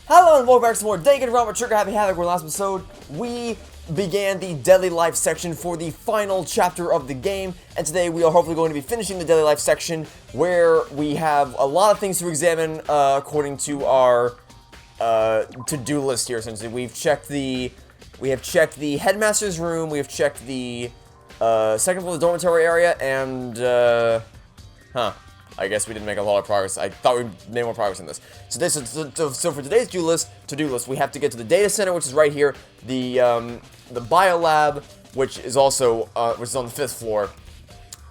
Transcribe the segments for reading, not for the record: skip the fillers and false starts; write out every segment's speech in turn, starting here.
Hello and welcome back to some more Danganronpa Trigger Happy Havoc. Where last episode we began the daily life section for the final chapter of the game, and today we are hopefully going to be finishing the daily life section where we have a lot of things to examine according to our to-do list here. Essentially, we have checked the headmaster's room, we have checked the second floor of the dormitory area, and I guess we didn't make a lot of progress. I thought we made more progress in this. So for today's to-do list, we have to get to the data center, which is right here. The bio lab, which is also which is on the 5th floor,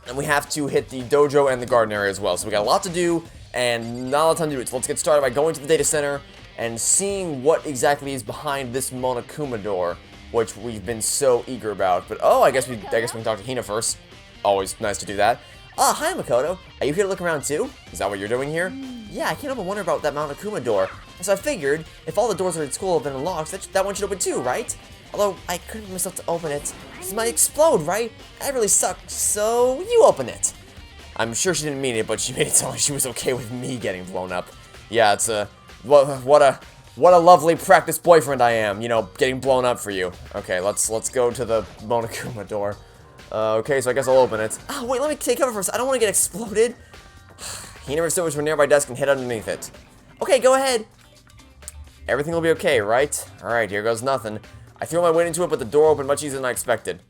and we have to hit the dojo and the garden area as well. So we got a lot to do and not a lot of time to do it. So let's get started by going to the data center and seeing what exactly is behind this Monokuma door, which we've been so eager about. But oh, I guess we can talk to Hina first. Always nice to do that. Hi Makoto. Are you here to look around too? Is that what you're doing here? Yeah, I can't help but wonder about that Monokuma door. So I figured, if all the doors at school have been unlocked, that one should open too, right? Although, I couldn't bring myself to open it. This might explode, right? That really sucked, so you open it. I'm sure she didn't mean it, but she made it sound like she was okay with me getting blown up. Yeah, it's what a lovely practice boyfriend I am, you know, getting blown up for you. Okay, let's go to the Monokuma door. Okay, so I guess I'll open it. Oh, wait, let me take cover first. I don't want to get exploded. He never stood from a nearby desk and hid underneath it. Okay, go ahead. Everything will be okay, right? Alright, here goes nothing. I threw my weight into it, but the door opened much easier than I expected.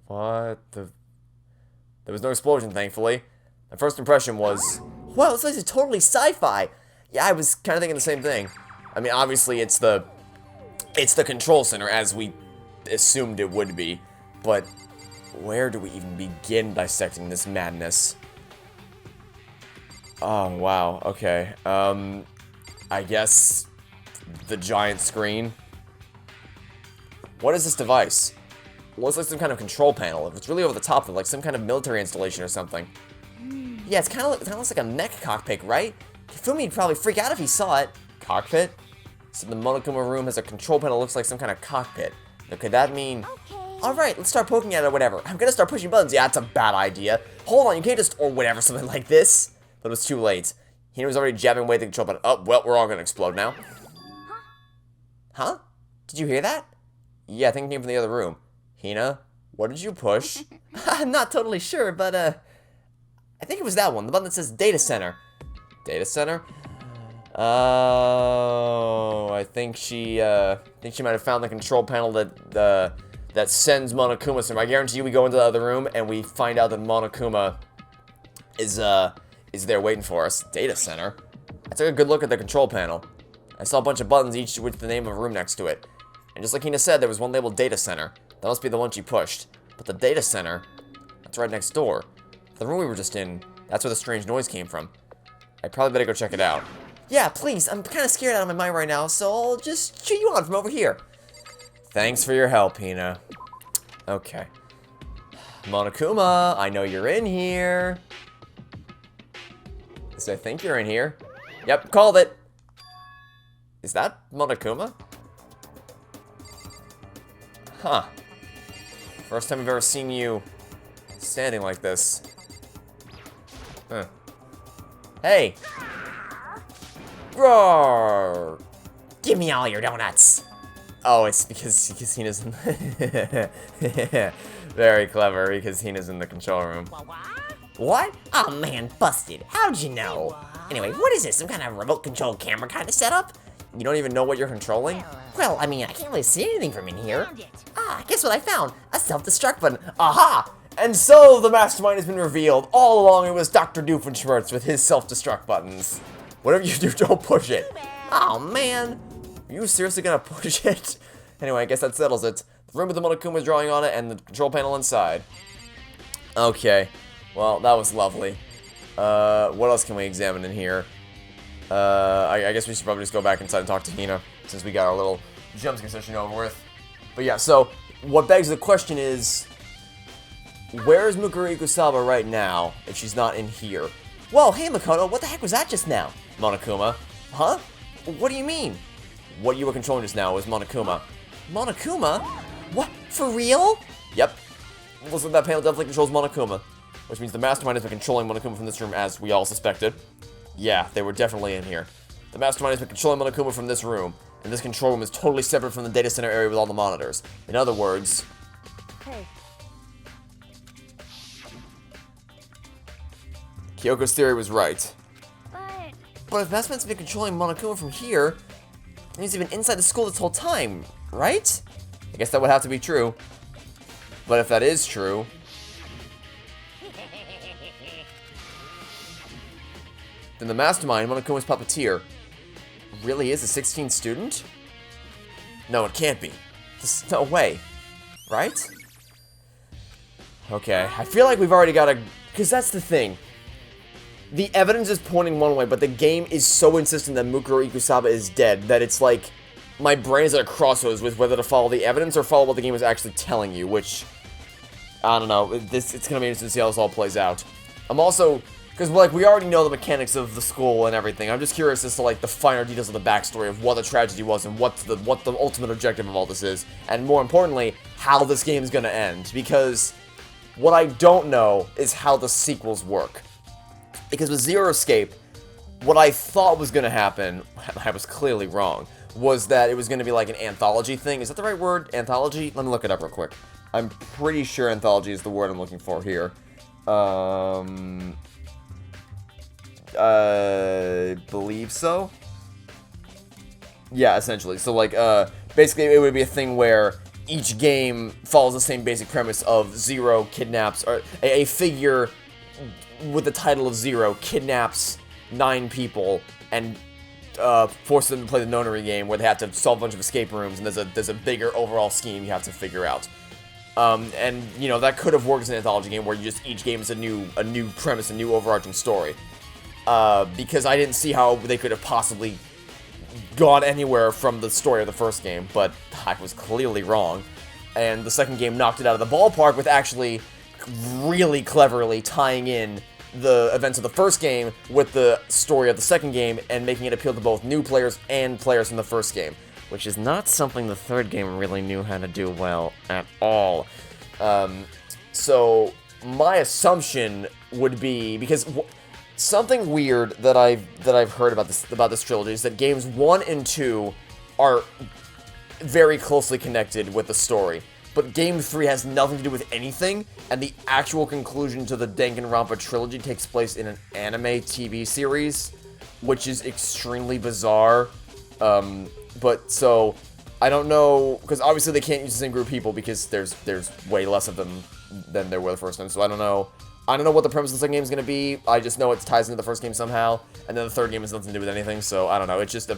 What the... There was no explosion, thankfully. My first impression was, wow, this place is totally sci-fi. Yeah, I was kind of thinking the same thing. I mean, obviously, it's the control center, as we assumed it would be. But where do we even begin dissecting this madness? Oh, wow, okay. I guess the giant screen. What is this device? Looks like some kind of control panel. If it's really over the top of it, like some kind of military installation or something. Yeah, it kind of looks like a mech cockpit, right? Fumi'd probably freak out if he saw it. Cockpit? So the Monokuma room has a control panel that looks like some kind of cockpit. Now, could that mean... Okay. Alright, let's start poking at it or whatever. I'm gonna start pushing buttons. Yeah, that's a bad idea. Hold on, you can't just... Or whatever, something like this. But it was too late. He was already jabbing away at the control button. Oh, well, we're all gonna explode now. Huh? Did you hear that? Yeah, I think it came from the other room. Hina, what did you push? I'm not totally sure, but, I think it was that one. The button that says Data Center. Data Center? Oh, I think she might have found the control panel that sends Monokuma somewhere. I guarantee you we go into the other room and we find out that Monokuma is there waiting for us. Data Center? I took a good look at the control panel. I saw a bunch of buttons, each with the name of a room next to it. And just like Hina said, there was one labeled Data Center. That must be the one she pushed. But the Data Center, that's right next door. The room we were just in, that's where the strange noise came from. I probably better go check it out. Yeah, please, I'm kind of scared out of my mind right now, so I'll just cheer you on from over here. Thanks for your help, Hina. Okay. Monokuma, I know you're in here. So I think you're in here. Yep, called it. Is that Monokuma? Huh. First time I've ever seen you standing like this. Huh. Hey! Roar! Give me all your donuts! Oh, it's because Hina's in very clever, because Hina's in the control room. What? Oh man, busted. How'd you know? Anyway, what is this? Some kind of remote control camera kind of setup? You don't even know what you're controlling? Well, I mean, I can't really see anything from in here. Guess what I found? A self-destruct button. Aha! And so the mastermind has been revealed. All along it was Dr. Doofenshmirtz with his self-destruct buttons. Whatever you do, don't push it. Oh man. Are you seriously gonna push it? Anyway, I guess that settles it. The room with the Monokuma drawing on it and the control panel inside. Okay. Well, that was lovely. What else can we examine in here? I guess we should probably just go back inside and talk to Hina, since we got our little jumpscare session over with. But yeah, so, what begs the question is, where is Mukuri Kusaba right now, if she's not in here? Whoa, hey Makoto, what the heck was that just now? Monokuma. Huh? What do you mean? What you were controlling just now was Monokuma. Monokuma? What? For real? Yep. Looks like that panel definitely controls Monokuma. which means the mastermind has been controlling Monokuma from this room as we all suspected. Yeah, they were definitely in here. The mastermind has been controlling Monokuma from this room, and this control room is totally separate from the data center area with all the monitors. In other words... Hey. Kyoko's theory was right. But if Mastermind's been controlling Monokuma from here, then he's been inside the school this whole time, right? I guess that would have to be true. But if that is true... then the mastermind, Monokuma's puppeteer, really is a 16th student? No, it can't be. There's no way. Right? Okay, I feel like we've already got a... because that's the thing. The evidence is pointing one way, but the game is so insistent that Mukuro Ikusaba is dead that it's like... my brain is at a crossroads with whether to follow the evidence or follow what the game is actually telling you, which... I don't know. It's gonna be interesting to see how this all plays out. I'm also... because, like, we already know the mechanics of the school and everything. I'm just curious as to, like, the finer details of the backstory of what the tragedy was and what the ultimate objective of all this is. And more importantly, how this game is gonna end. Because what I don't know is how the sequels work. Because with Zero Escape, what I thought was gonna happen, I was clearly wrong, was that it was gonna be like an anthology thing. Is that the right word? Anthology? Let me look it up real quick. I'm pretty sure anthology is the word I'm looking for here. Believe so? Yeah, essentially. So, like, basically it would be a thing where each game follows the same basic premise of Zero kidnaps, or a figure with the title of Zero kidnaps 9 people and forces them to play the nonary game where they have to solve a bunch of escape rooms, and there's a bigger overall scheme you have to figure out. And, you know, that could have worked as an anthology game where each game is a new premise, a new overarching story. Because I didn't see how they could have possibly gone anywhere from the story of the first game, but I was clearly wrong. And the second game knocked it out of the ballpark with actually really cleverly tying in the events of the first game with the story of the second game and making it appeal to both new players and players from the first game, which is not something the third game really knew how to do well at all. So my assumption would be, because something weird that I've heard about this trilogy is that games 1 and 2 are very closely connected with the story, but game 3 has nothing to do with anything, and the actual conclusion to the Danganronpa trilogy takes place in an anime TV series, which is extremely bizarre. But so I don't know, because obviously they can't use the same group of people because there's way less of them than there were the first time. So I don't know what the premise of the second game is going to be. I just know it ties into the first game somehow, and then the third game has nothing to do with anything, so I don't know. It's just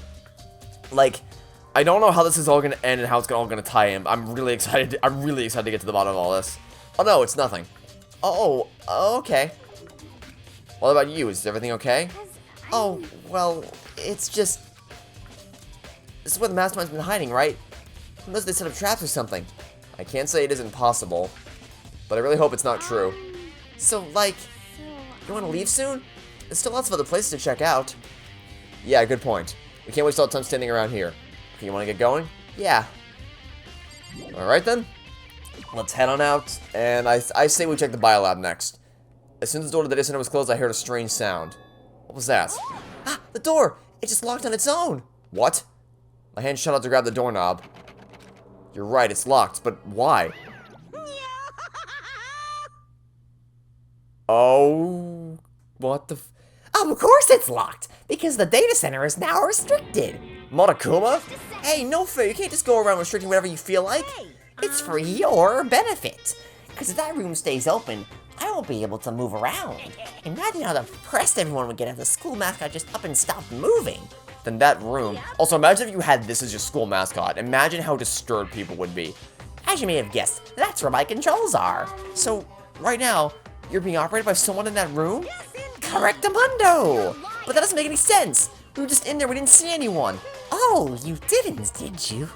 like, I don't know how this is all going to end and how it's all going to tie in. I'm really excited to get to the bottom of all this. Oh, no, it's nothing. Oh, okay. What about you? Is everything okay? Oh, well, it's just... this is where the mastermind's been hiding, right? Who knows if they set up traps or something? I can't say it isn't possible, but I really hope it's not true. So, like, you want to leave soon? There's still lots of other places to check out. Yeah, good point. We can't waste all the time standing around here. Okay, you want to get going? Yeah. Alright then. Let's head on out, and I say we check the biolab next. As soon as the door to the data center was closed, I heard a strange sound. What was that? Ah, the door! It just locked on its own! What? My hand shot out to grab the doorknob. You're right, it's locked, but why? Oh, what the Of course it's locked, because the data center is now restricted. Monokuma? Hey, no fair, you can't just go around restricting whatever you feel like. It's for your benefit. Because if that room stays open, I won't be able to move around. Imagine how depressed everyone would get if the school mascot just up and stopped moving. Then that room... Also, imagine if you had this as your school mascot. Imagine how disturbed people would be. As you may have guessed, that's where my controls are. So, right now, you're being operated by someone in that room? Correctamundo! But that doesn't make any sense. We were just in there, we didn't see anyone. Oh, you didn't, did you?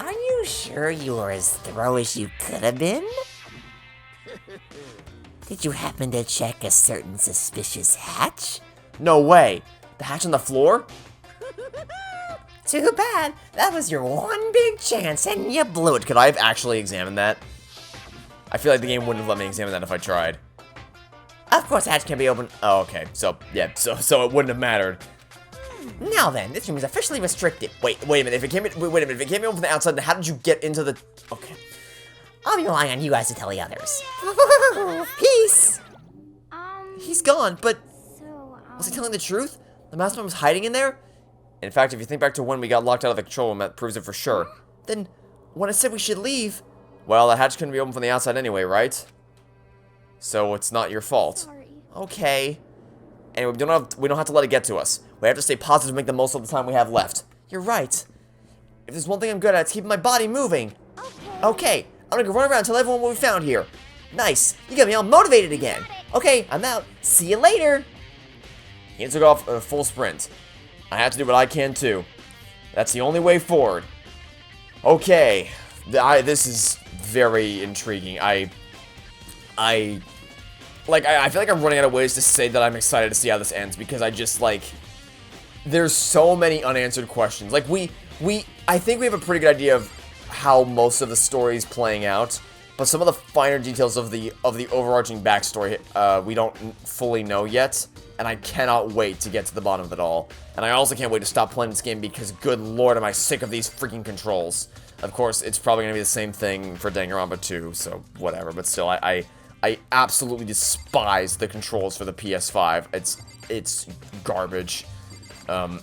Are you sure you were as thorough as you could have been? Did you happen to check a certain suspicious hatch? No way. The hatch on the floor? Too bad. That was your one big chance and you blew it. Could I have actually examined that? I feel like the game wouldn't have let me examine that if I tried. Of course, the hatch can be opened. Oh, okay. So, yeah. So it wouldn't have mattered. Now then, this room is officially restricted. Wait a minute. If it came in, wait a minute. If it came in from the outside, then how did you get into the... Okay. I'll be relying on you guys to tell the others. Peace! He's gone, but... So, Was he telling the truth? The mastermind was hiding in there? In fact, if you think back to when we got locked out of the control room, that proves it for sure. Then, when I said we should leave... Well, the hatch couldn't be opened from the outside anyway, right? So it's not your fault. sorry. Okay. Anyway, we don't have to let it get to us. We have to stay positive and make the most of the time we have left. You're right. If there's one thing I'm good at, it's keeping my body moving. Okay, I'm gonna go run around and tell everyone what we found here. Nice. You got me all motivated again. Okay, I'm out. See you later. He took off a full sprint. I have to do what I can too. That's the only way forward. Okay. This is very intriguing. I feel like I'm running out of ways to say that I'm excited to see how this ends, because I just, like, there's so many unanswered questions. Like, I think we have a pretty good idea of how most of the story is playing out, but some of the finer details of the overarching backstory, we don't fully know yet, and I cannot wait to get to the bottom of it all. And I also can't wait to stop playing this game, because good lord am I sick of these freaking controls. Of course, it's probably going to be the same thing for Danganronpa 2, so whatever, but still, I absolutely despise the controls for the PS5. It's garbage. And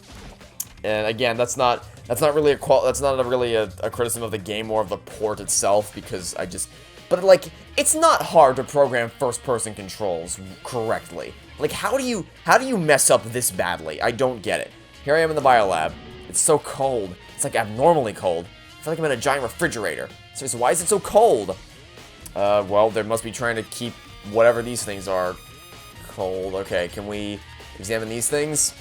again, that's not really a criticism of the game or of the port itself, because but like, it's not hard to program first-person controls correctly. Like, how do you mess up this badly? I don't get it. Here I am in the biolab. It's so cold. It's like abnormally cold. I feel like I'm in a giant refrigerator. Seriously, why is it so cold? Well, they must be trying to keep whatever these things are cold. Okay, can we examine these things?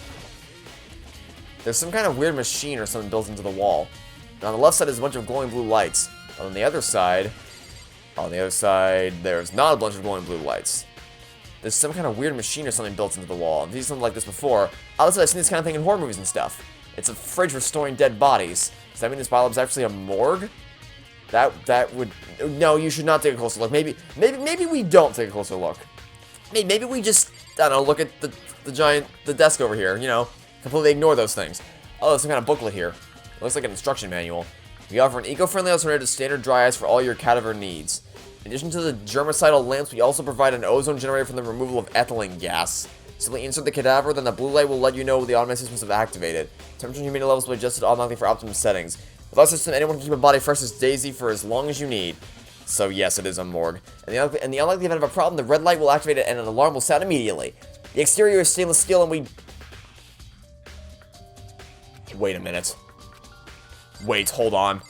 There's some kind of weird machine or something built into the wall. And on the left side is a bunch of glowing blue lights. On the other side, there's not a bunch of glowing blue lights. There's some kind of weird machine or something built into the wall. I've seen something like this before. Honestly, I've seen this kind of thing in horror movies and stuff. It's a fridge for storing dead bodies. Does that mean this biolab is actually a morgue? That would... No, you should not take a closer look. Maybe we don't take a closer look. Maybe we just, I don't know, look at the desk over here, you know, completely ignore those things. Oh, there's some kind of booklet here. It looks like an instruction manual. We offer an eco-friendly alternative to standard dry ice for all your cadaver needs. In addition to the germicidal lamps, we also provide an ozone generator from the removal of ethylene gas. Simply insert the cadaver, then the blue light will let you know the automatic systems have activated. Temperature and humidity levels will be adjusted automatically for optimum settings. With our system, anyone can keep a body fresh as Daisy for as long as you need. So yes, it is a morgue. In the unlikely event of a problem, the red light will activate it and an alarm will sound immediately. The exterior is stainless steel and we... Wait a minute. Wait, hold on.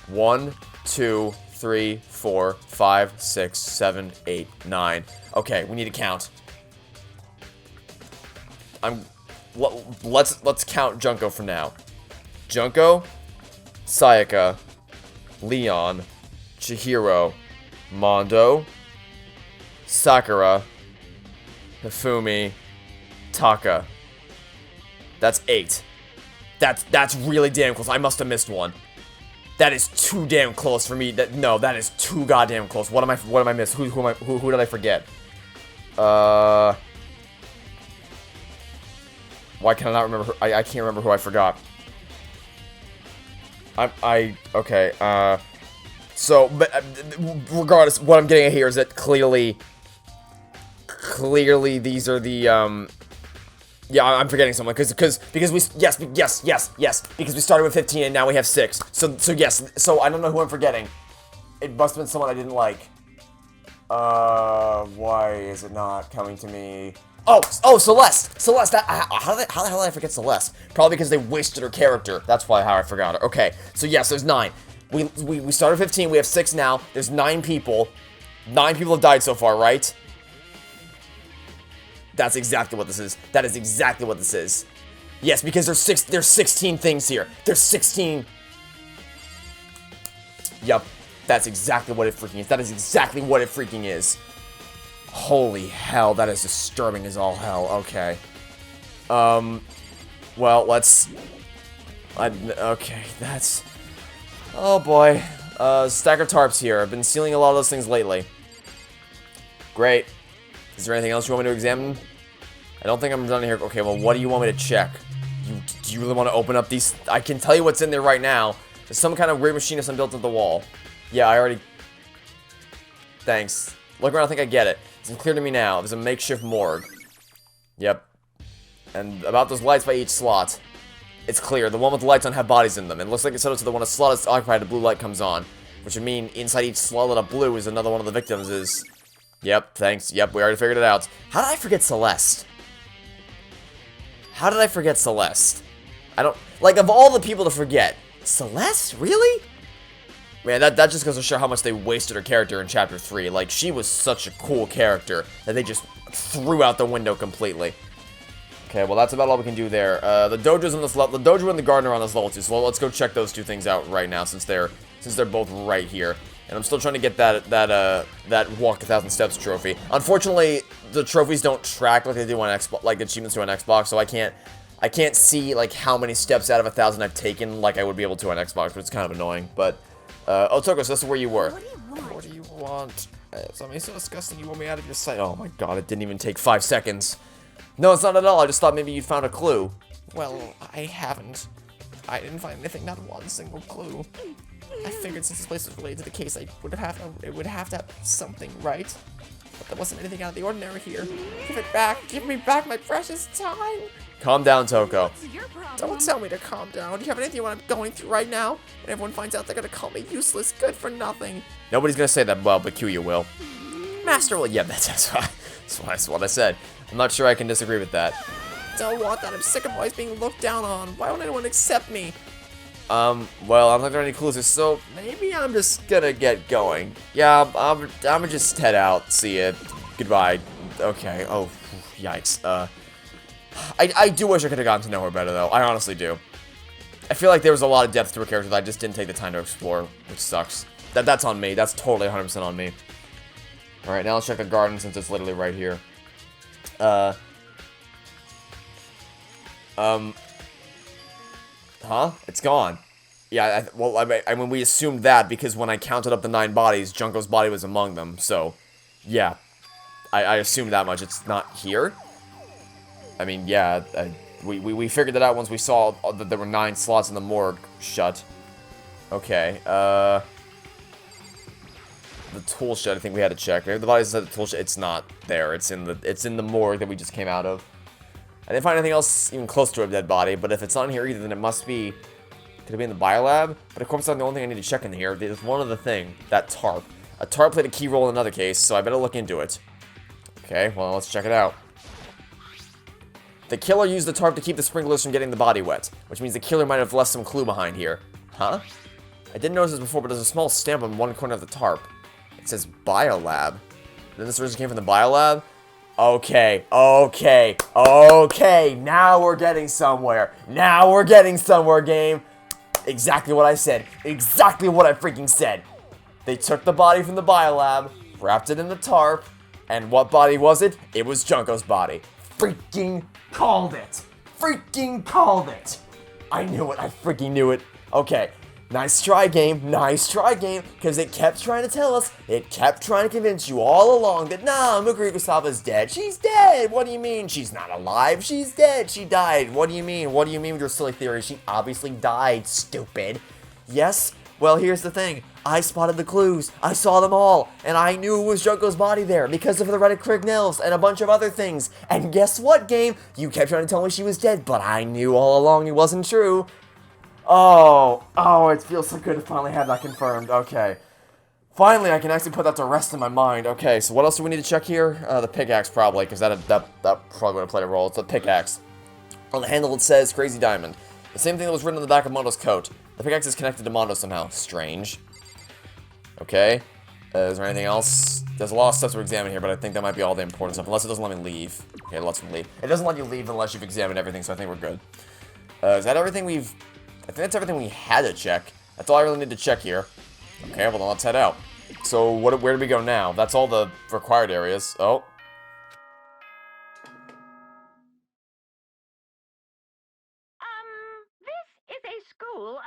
1, 2, 3, 4, 5, 6, 7, 8, 9. Okay, we need to count. Let's count Junko for now. Junko, Sayaka, Leon, Chihiro, Mondo, Sakura, Hifumi, Taka. That's 8. That's really damn close. I must have missed one. That is too damn close for me. That is too goddamn close. What am I missing? Who did I forget? Why can I not remember? I can't remember who I forgot. Okay. So, but regardless, what I'm getting at here is that clearly these are the yeah, I'm forgetting someone because we yes because we started with 15 and now we have 6. So yes. So I don't know who I'm forgetting. It must have been someone I didn't like. Why is it not coming to me? Oh, Celeste. Celeste. How the hell did I forget Celeste? Probably because they wasted her character. That's probably how I forgot her. Okay. So yes, there's 9. We started 15. We have 6 now. There's 9 people. 9 people have died so far, right? That's exactly what this is. That is exactly what this is. Yes, because there's 16 things here. There's 16. Yep. That's exactly what it freaking is. That is exactly what it freaking is. Holy hell, that is disturbing as all hell. Okay. Well, let's... okay, that's... Oh boy. Stack of tarps here. I've been sealing a lot of those things lately. Great. Is there anything else you want me to examine? I don't think I'm done here. Okay, well, what do you want me to check? Do you really want to open up these? I can tell you what's in there right now. There's some kind of weird machine or something built into the wall. Yeah, I already... Thanks. Look around, I think I get it. It's clear to me now. There's a makeshift morgue. Yep. And about those lights by each slot. It's clear. The one with the lights on have bodies in them. It looks like it's similar to the one a slot is occupied, a blue light comes on. Which would mean inside each slot lit up blue is another one of the victims is... Yep, thanks. Yep, we already figured it out. How did I forget Celeste? How did I forget Celeste? I don't... Like, of all the people to forget, Celeste? Really? Man, that just goes to show how much they wasted her character in Chapter 3. Like, she was such a cool character that they just threw out the window completely. Okay, well, that's about all we can do there. The dojo's on this level. The dojo and the garden are on this level, too. So let's go check those two things out right now, since they're both right here. And I'm still trying to get that Walk 1,000 Steps trophy. Unfortunately, the trophies don't track like they do on Xbox, like the achievements do on Xbox. So I can't see like how many steps out of 1,000 I've taken, like I would be able to on Xbox, which is kind of annoying. But oh, Toko, so this is where you were. What do you want? Something so disgusting. You want me out of your sight? Oh my god, it didn't even take 5 seconds. No, it's not at all. I just thought maybe you'd found a clue. Well, I haven't. I didn't find anything, not one single clue. I figured since this place was related to the case, it would have to have something, right? But there wasn't anything out of the ordinary here. Give it back. Give me back my precious time. Calm down, Toko. Don't tell me to calm down. Do you have anything what I'm going through right now? When everyone finds out, they're gonna call me useless, good for nothing. Nobody's gonna say that, well, but Q will. Master will. Yeah, that's what I said. I'm not sure I can disagree with that. Don't want that. I'm sick of always being looked down on. Why won't anyone accept me? Well, I don't think there are any clues, so maybe I'm just gonna get going. Yeah, I'm gonna just head out. See ya. Goodbye. Okay. Oh, yikes. I do wish I could have gotten to know her better, though. I honestly do. I feel like there was a lot of depth to her character that I just didn't take the time to explore, which sucks. That's on me. That's totally 100% on me. Alright, now let's check the garden since it's literally right here. Huh? It's gone. Yeah, well, I mean, we assumed that because when I counted up the 9 bodies, Junko's body was among them, so, yeah. I assumed that much. It's not here? I mean, yeah, we figured that out once we saw that there were 9 slots in the morgue shut. Okay, the tool shed, I think we had to check. Maybe the body said the tool shed, it's not there. It's in the morgue that we just came out of. I didn't find anything else even close to a dead body, but if it's not here either, then it must be... Could it be in the biolab? But of course, that's the only thing I need to check in here. There's one other thing. That tarp. A tarp played a key role in another case, so I better look into it. Okay, well, let's check it out. The killer used the tarp to keep the sprinklers from getting the body wet, which means the killer might have left some clue behind here. Huh? I didn't notice this before, but there's a small stamp on one corner of the tarp. It says biolab. Then this originally came from the biolab? Okay, now we're getting somewhere. Now we're getting somewhere, game. Exactly what I said. Exactly what I freaking said. They took the body from the biolab, wrapped it in the tarp, and what body was it? It was Junko's body. Freaking called it. Freaking called it. I knew it. I freaking knew it. Okay. Nice try, game. Nice try, game. Because it kept trying to tell us, it kept trying to convince you all along that, nah, Mukuriko-sava's dead. She's dead. What do you mean? She's not alive. She's dead. She died. What do you mean? What do you mean with your silly theory? She obviously died, stupid. Yes? Well, here's the thing. I spotted the clues. I saw them all. And I knew it was Junko's body there because of the red Krignells and a bunch of other things. And guess what, game? You kept trying to tell me she was dead, but I knew all along it wasn't true. Oh, it feels so good to finally have that confirmed. Okay. Finally, I can actually put that to rest in my mind. Okay, so what else do we need to check here? The pickaxe, probably, because that probably would have played a role. It's a pickaxe. On the handle, it says Crazy Diamond. The same thing that was written on the back of Mondo's coat. The pickaxe is connected to Mondo somehow. Strange. Okay. Is there anything else? There's a lot of stuff to examine here, but I think that might be all the important stuff. Unless it doesn't let me leave. Okay, it lets me leave. It doesn't let you leave unless you've examined everything, so I think we're good. Is that everything we've... I think that's everything we had to check. That's all I really need to check here. Okay, well then let's head out. So, where do we go now? That's all the required areas. Oh. This is a school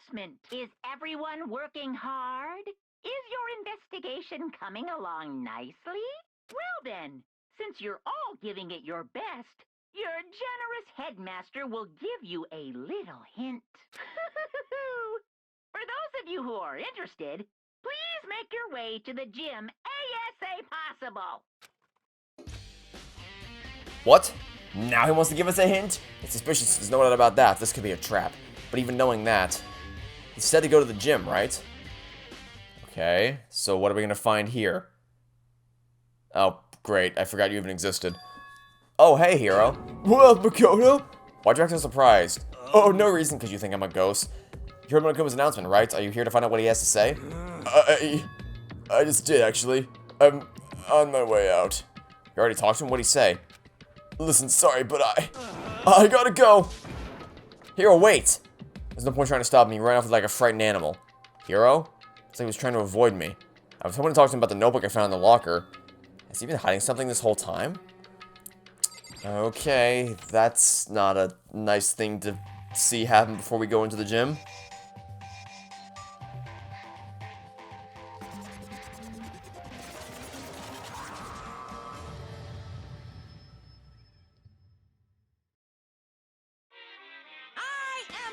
announcement. Is everyone working hard? Is your investigation coming along nicely? Well then, since you're all giving it your best, your generous headmaster will give you a little hint. For those of you who are interested, please make your way to the gym ASA possible. What? Now he wants to give us a hint? It's suspicious, there's no doubt about that. This could be a trap. But even knowing that, he said to go to the gym, right? Okay, so what are we gonna find here? Oh, great, I forgot you even existed. Oh, hey, hero. Well, Makoto? Why'd you act so surprised? Oh, no reason, because you think I'm a ghost. You heard Monokuma's announcement, right? Are you here to find out what he has to say? I just did, actually. I'm on my way out. You already talked to him? What'd he say? Listen, sorry, but I gotta go. Hero, wait. There's no point trying to stop me. You ran off like a frightened animal. Hero? It's like he was trying to avoid me. I was hoping to talk to him about the notebook I found in the locker. Has he been hiding something this whole time? Okay, that's not a nice thing to see happen before we go into the gym.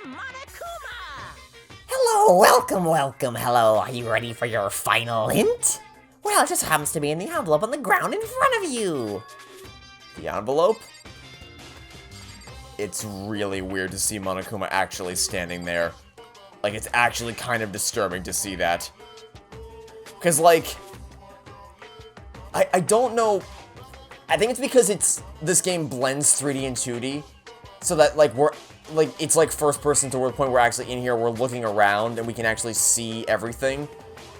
Monokuma! Hello, welcome, hello. Are you ready for your final hint? Well, it just happens to be in the envelope on the ground in front of you. The envelope? It's really weird to see Monokuma actually standing there. Like, it's actually kind of disturbing to see that. Because, like, I don't know. I think it's because this game blends 3D and 2D. So that, like, it's like first person to the point where we're actually in here, we're looking around, and we can actually see everything.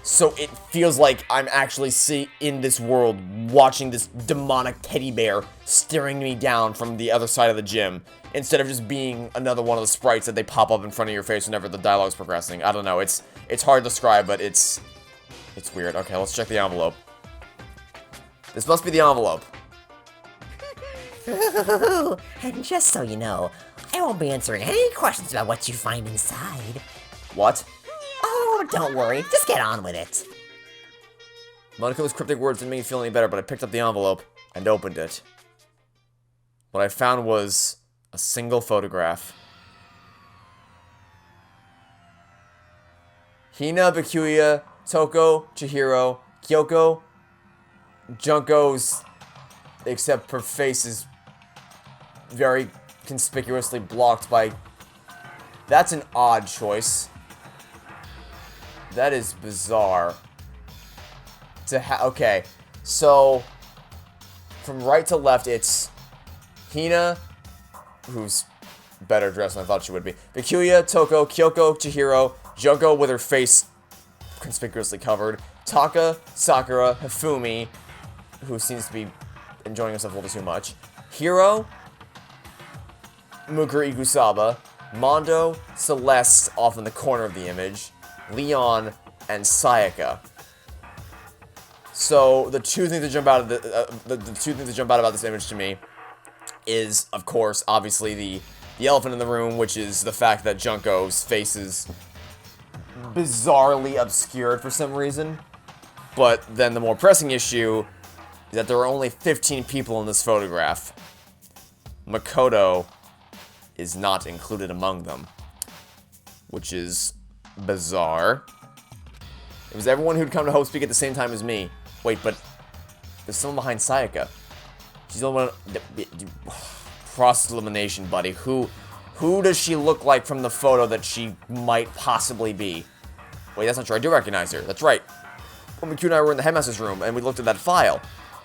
So it feels like I'm actually in this world, watching this demonic teddy bear staring me down from the other side of the gym, instead of just being another one of the sprites that they pop up in front of your face whenever the dialogue's progressing. I don't know, it's hard to describe, but it's weird. Okay, let's check the envelope. This must be the envelope. And just so you know, I won't be answering any questions about what you find inside. What? Oh, don't worry, just get on with it. Monokuma's cryptic words didn't make me feel any better, but I picked up the envelope and opened it. What I found was a single photograph. Hina, Bikuya, Toko, Chihiro, Kyoko, Junko's, except her face is very conspicuously blocked by... That's an odd choice. That is bizarre. Okay, so from right to left, it's Hina, who's better dressed than I thought she would be. Bikuya, Toko, Kyoko, Chihiro, Junko with her face conspicuously covered, Taka, Sakura, Hifumi, who seems to be enjoying himself a little too much, Hiro, Mukuri Kusaba, Mondo, Celeste off in the corner of the image, Leon, and Sayaka. So the two things that jump out of the two things that jump out about this image to me is, of course, obviously the elephant in the room, which is the fact that Junko's face is bizarrely obscured for some reason. But then the more pressing issue is that there are only 15 people in this photograph. Makoto is not included among them, which is bizarre. It was everyone who'd come to Hope Speak at the same time as me. Wait, but there's someone behind Sayaka. She's the only one. Cross-elimination, buddy. Who does she look like from the photo that she might possibly be? Wait, that's not true. I do recognize her. That's right. When Miku and I were in the headmaster's room and we looked at that file.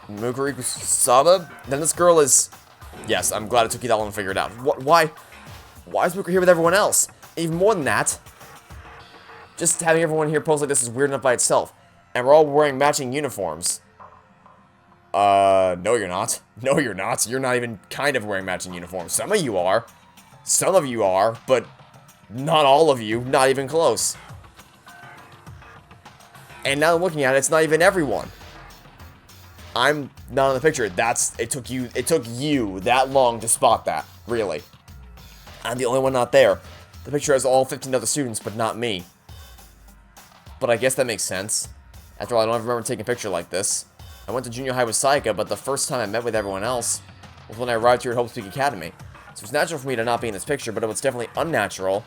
Mukuri Kusaba? Then this girl is... Yes, I'm glad it took you that long to figure it out. Why is Mukuri here with everyone else? Even more than that, just having everyone here pose like this is weird enough by itself. And we're all wearing matching uniforms. No you're not. No you're not. You're not even kind of wearing matching uniforms. Some of you are. Some of you are, but not all of you. Not even close. And now I'm looking at it, it's not even everyone. I'm not in the picture. It took you that long to spot that, really. I'm the only one not there. The picture has all 15 other students, but not me. But I guess that makes sense. After all, I don't ever remember taking a picture like this. I went to junior high with Saika, but the first time I met with everyone else was when I arrived here at Hope Peak Academy. So it's natural for me to not be in this picture, but what's definitely unnatural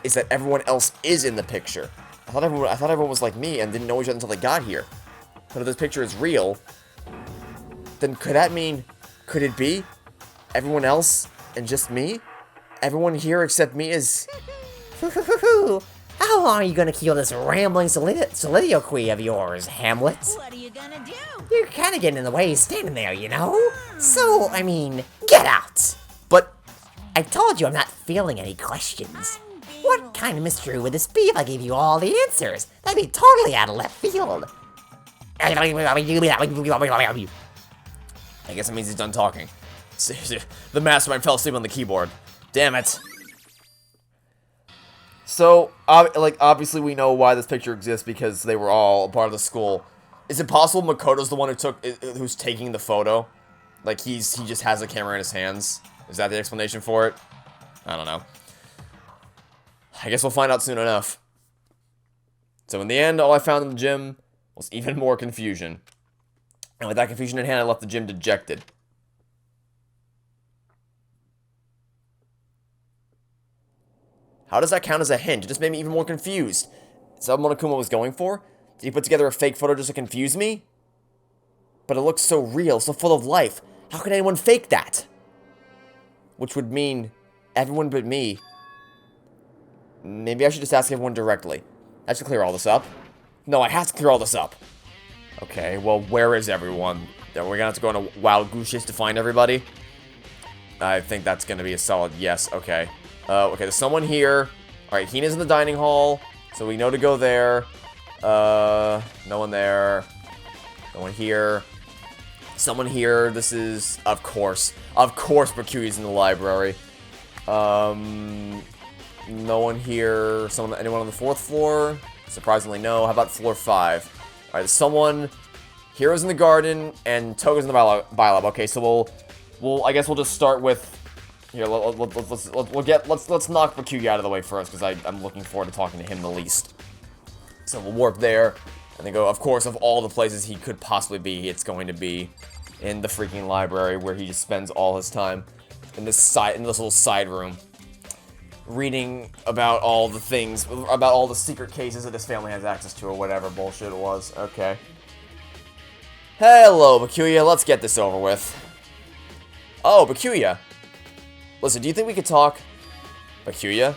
is that everyone else is in the picture. I thought everyone was like me and didn't know each other until they got here. But if this picture is real, then could it be everyone else and just me? Everyone here except me is... How long are you gonna keep this rambling soliloquy of yours, Hamlet? What are you gonna do? You're kinda getting in the way standing there, you know? So, I mean, get out! But I told you I'm not feeling any questions. What kind of mystery would this be if I gave you all the answers? That'd be totally out of left field. I guess it means he's done talking. The mastermind fell asleep on the keyboard. Damn it. So, obviously we know why this picture exists because they were all a part of the school. Is it possible Makoto's the one who's taking the photo? Like, he just has a camera in his hands? Is that the explanation for it? I don't know. I guess we'll find out soon enough. So in the end, all I found in the gym was even more confusion. And with that confusion in hand, I left the gym dejected. How does that count as a hint? It just made me even more confused. Is that what Monokuma was going for? Did he put together a fake photo just to confuse me? But it looks so real, so full of life. How could anyone fake that? Which would mean everyone but me. Maybe I should just ask everyone directly. I should clear all this up. No, I have to clear all this up. Okay, well, where is everyone? Are we gonna have to go on a wild goose chase to find everybody? I think that's gonna be a solid yes. Okay. Okay, there's someone here. Alright, Hina's in the dining hall, so we know to go there. No one there. No one here. Someone here. This is, of course, Bakui's in the library. No one here. Anyone on the 4th floor? Surprisingly, no. How about floor 5? Alright, someone. Hero's in the garden, and Togo's in the biolab. Okay, so I guess we'll just start with. Here, let's knock Bakuya out of the way first, because I'm looking forward to talking to him the least. So we'll warp there, and then go. Of course, of all the places he could possibly be, it's going to be in the freaking library, where he just spends all his time in this little side room, reading about all the things, about all the secret cases that his family has access to, or whatever bullshit it was. Okay. Hello, Bakuya. Let's get this over with. Oh, Bakuya. Listen, do you think we could talk? Bakuya?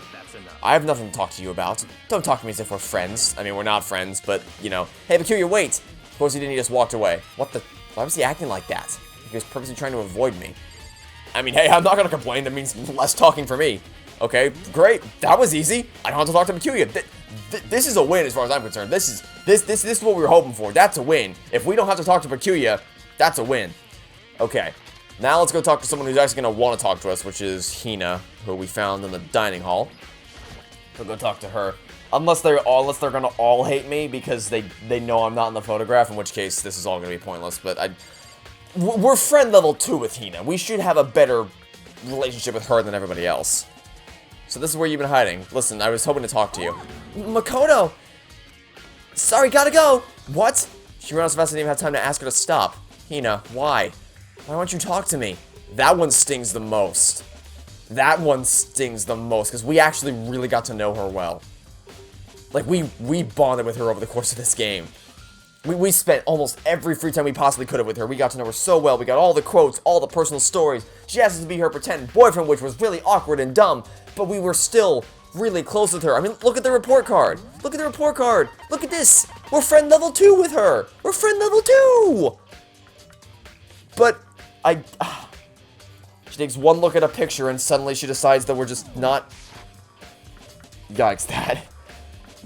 I have nothing to talk to you about. Don't talk to me as if we're friends. I mean, we're not friends, but, you know. Hey, Bakuya, wait! Of course he didn't, he just walked away. What the? Why was he acting like that? He was purposely trying to avoid me. I mean, hey, I'm not gonna complain. That means less talking for me. Okay, great. That was easy. I don't have to talk to Bakuya. This is a win as far as I'm concerned. This is what we were hoping for. That's a win. If we don't have to talk to Bakuya, that's a win. Okay. Now let's go talk to someone who's actually going to want to talk to us, which is Hina, who we found in the dining hall. We'll go talk to her. Unless they're going to all hate me because they know I'm not in the photograph, in which case this is all going to be pointless. But we're friend level 2 with Hina. We should have a better relationship with her than everybody else. So this is where you've been hiding. Listen, I was hoping to talk to you. Makoto! Sorry, gotta go! What? She ran out so fast I didn't even have time to ask her to stop. Hina, why? Why won't you talk to me? That one stings the most. That one stings the most, because we actually really got to know her well. Like, we bonded with her over the course of this game. We spent almost every free time we possibly could have with her. We got to know her so well. We got all the quotes, all the personal stories. She asked us to be her pretend boyfriend, which was really awkward and dumb, but we were still really close with her. I mean, look at the report card. Look at the report card. Look at this. We're friend level 2 with her. We're friend level 2. But she takes one look at a picture and suddenly she decides that we're just not. Yikes, that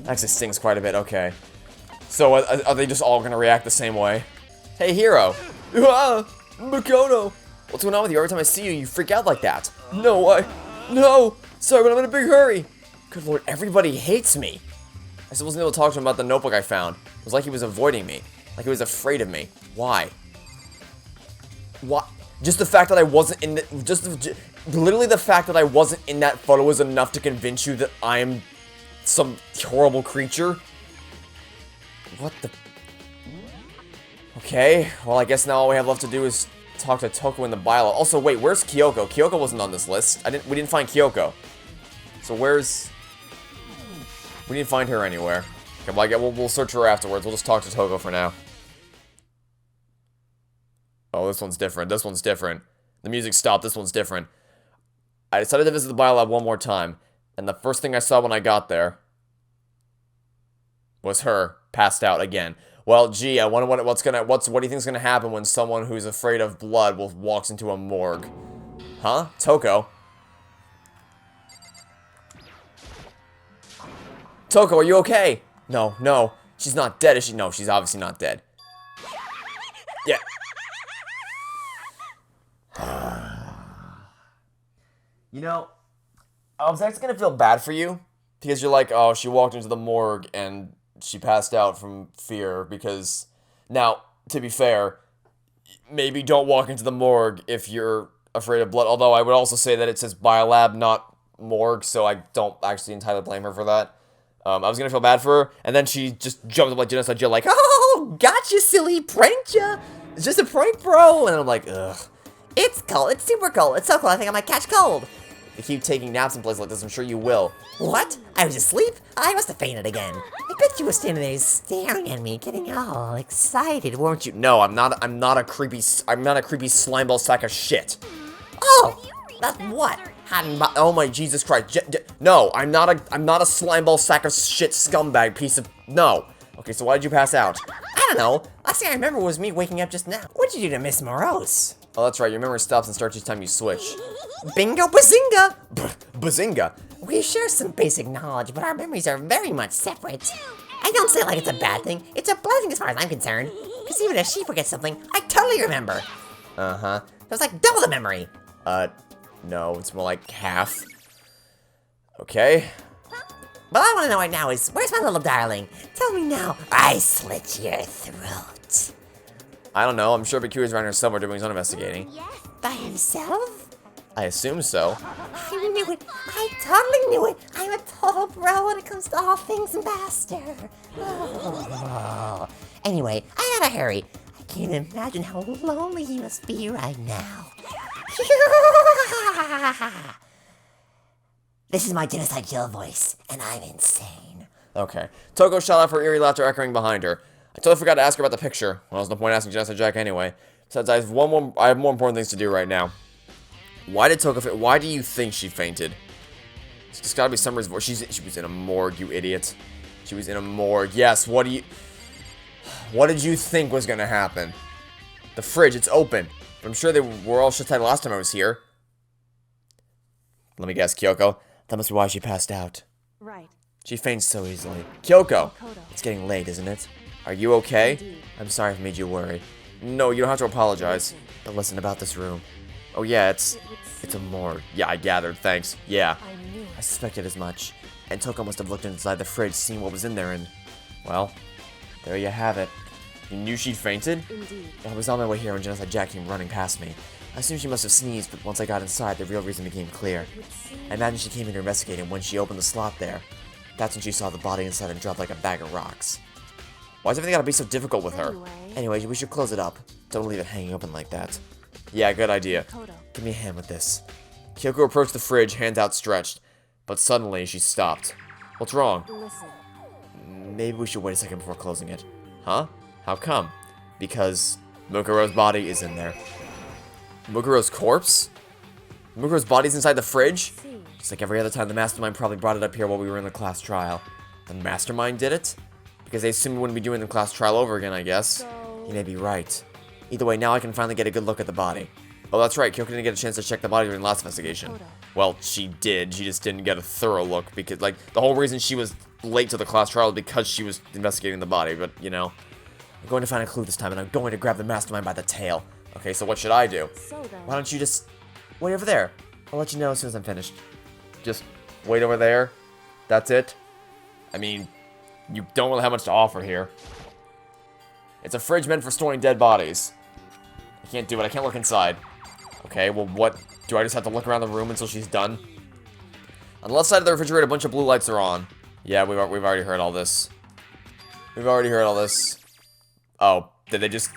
actually stings quite a bit. Okay. So are they just all gonna react the same way? Hey, Hero. Makoto. What's going on with you? Every time I see you, you freak out like that. No. Sorry, but I'm in a big hurry. Good lord, everybody hates me. I still wasn't able to talk to him about the notebook I found. It was like he was avoiding me. Like he was afraid of me. Why? What? Just the fact that I wasn't in the, literally the fact that I wasn't in that photo was enough to convince you that I am some horrible creature. What the? Okay, well I guess now all we have left to do is talk to Toko in the bylaw. Also, wait, where's Kyoko? Kyoko wasn't on this list. We didn't find Kyoko. So where's? We didn't find her anywhere. Okay, well, we'll search her afterwards. We'll just talk to Toko for now. Oh, this one's different. This one's different. The music stopped. This one's different. I decided to visit the biolab one more time, and the first thing I saw when I got there was her passed out again. Well, gee, I wonder what do you think's gonna happen when someone who's afraid of blood walks into a morgue? Huh? Toko? Toko, are you okay? No, no. She's not dead, is she? No, she's obviously not dead. Yeah. You know, I was actually gonna feel bad for you. Because you're like, oh, she walked into the morgue and she passed out from fear because... Now, to be fair, maybe don't walk into the morgue if you're afraid of blood. Although I would also say that it says biolab, not morgue, so I don't actually entirely blame her for that. I was gonna feel bad for her, and then she just jumped up like Genocide Jill, like, oh, gotcha, silly, pranked ya. It's just a prank, bro. And I'm like, ugh. It's cold. It's super cold. It's so cold I think I might catch cold. You keep taking naps in places like this, I'm sure you will. What? I was asleep? I must have fainted again. I bet you were standing there staring at me, getting all excited, weren't you? No, I'm not a creepy slimeball sack of shit. Oh, that's what? Oh my Jesus Christ! No, I'm not a slimeball sack of shit scumbag piece of no. Okay, so why did you pass out? I don't know. Last thing I remember was me waking up just now. What'd you do to Miss Morose? Oh, that's right. Your memory stops and starts each time you switch. Bingo bazinga! Bazinga! We share some basic knowledge, but our memories are very much separate. I don't say it like it's a bad thing. It's a blessing as far as I'm concerned. Because even if she forgets something, I totally remember. Uh-huh. It was like double the memory. No, it's more like half. Okay. What I want to know right now is, where's my little darling? Tell me now, I slit your throat. I don't know, I'm sure Bakuri's around here somewhere doing his own investigating. By himself? I assume so. I knew it. I totally knew it. I'm a total bro when it comes to all things master. Oh. Anyway, I gotta hurry. I can't imagine how lonely he must be right now. This is my Genocide Jill voice, and I'm insane. Okay. Toko shot off her eerie laughter echoing behind her. I totally forgot to ask her about the picture. Well, there's no point asking Genocide Jack anyway. Besides, I have more important things to do right now. Why did Toko why do you think she fainted? There's gotta be some reason. She was in a morgue, you idiot. She was in a morgue. Yes, what did you think was gonna happen? The fridge, it's open. I'm sure they were all shut tight last time I was here. Let me guess, Kyoko. That must be why she passed out. Right. She faints so easily. Kyoko! Kodo. It's getting late, isn't it? Are you okay? Indeed. I'm sorry if I made you worry. No, you don't have to apologize. But listen about this room. Oh yeah, it's a morgue. Yeah, I gathered, thanks. Yeah. I knew I it. suspected as much. And Toko must have looked inside the fridge, seen what was in there, and... Well, there you have it. You knew she'd fainted? Indeed. I was on my way here when Genocide Jack came running past me. I assumed she must have sneezed, but once I got inside, the real reason became clear. I imagine she came in to investigate, and when she opened the slot there, that's when she saw the body inside and dropped like a bag of rocks. Why's everything gotta be so difficult with her? Anyway, we should close it up. Don't leave it hanging open like that. Yeah, good idea. Kodo. Give me a hand with this. Kyoko approached the fridge, hands outstretched, but suddenly she stopped. What's wrong? Listen. Maybe we should wait a second before closing it. Huh? How come? Because Mukuro's body is in there. Mukuro's corpse? Mukuro's body's inside the fridge? See. Just like every other time, the mastermind probably brought it up here while we were in the class trial. The mastermind did it? Because they assumed we wouldn't be doing the class trial over again, I guess. So... You may be right. Either way, now I can finally get a good look at the body. Oh, that's right, Kyoko didn't get a chance to check the body during the last investigation. Well, she did. She just didn't get a thorough look because, like, the whole reason she was late to the class trial was because she was investigating the body, but, you know. I'm going to find a clue this time, and I'm going to grab the mastermind by the tail. Okay, so what should I do? So then. Why don't you just wait over there? I'll let you know as soon as I'm finished. Just wait over there? That's it? I mean, you don't really have much to offer here. It's a fridge meant for storing dead bodies. I can't do it. I can't look inside. Okay, well, what? Do I just have to look around the room until she's done? On the left side of the refrigerator, a bunch of blue lights are on. Yeah, we've already heard all this. We've already heard all this. Oh, did they just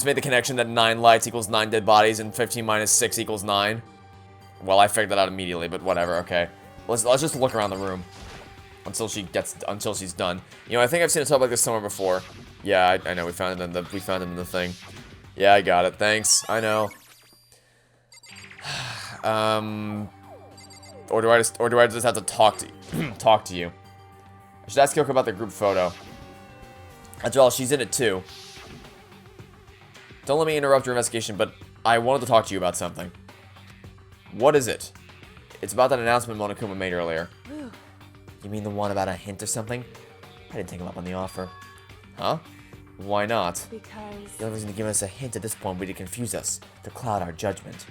make the connection that 9 lights equals 9 dead bodies and 15 minus 6 equals 9? Well, I figured that out immediately, but whatever, okay. Let's just look around the room until she's done. You know, I think I've seen a tub like this somewhere before. Yeah, I know, we found it in the thing. Yeah, I got it. Thanks. I know. Or do I just have to talk to you? I should ask Kyoko about the group photo. After all, she's in it too. Don't let me interrupt your investigation, but I wanted to talk to you about something. What is it? It's about that announcement Monokuma made earlier. You mean the one about a hint or something? I didn't take him up on the offer. Huh? Why not? Because... The only reason to give us a hint at this point would be to confuse us, to cloud our judgment.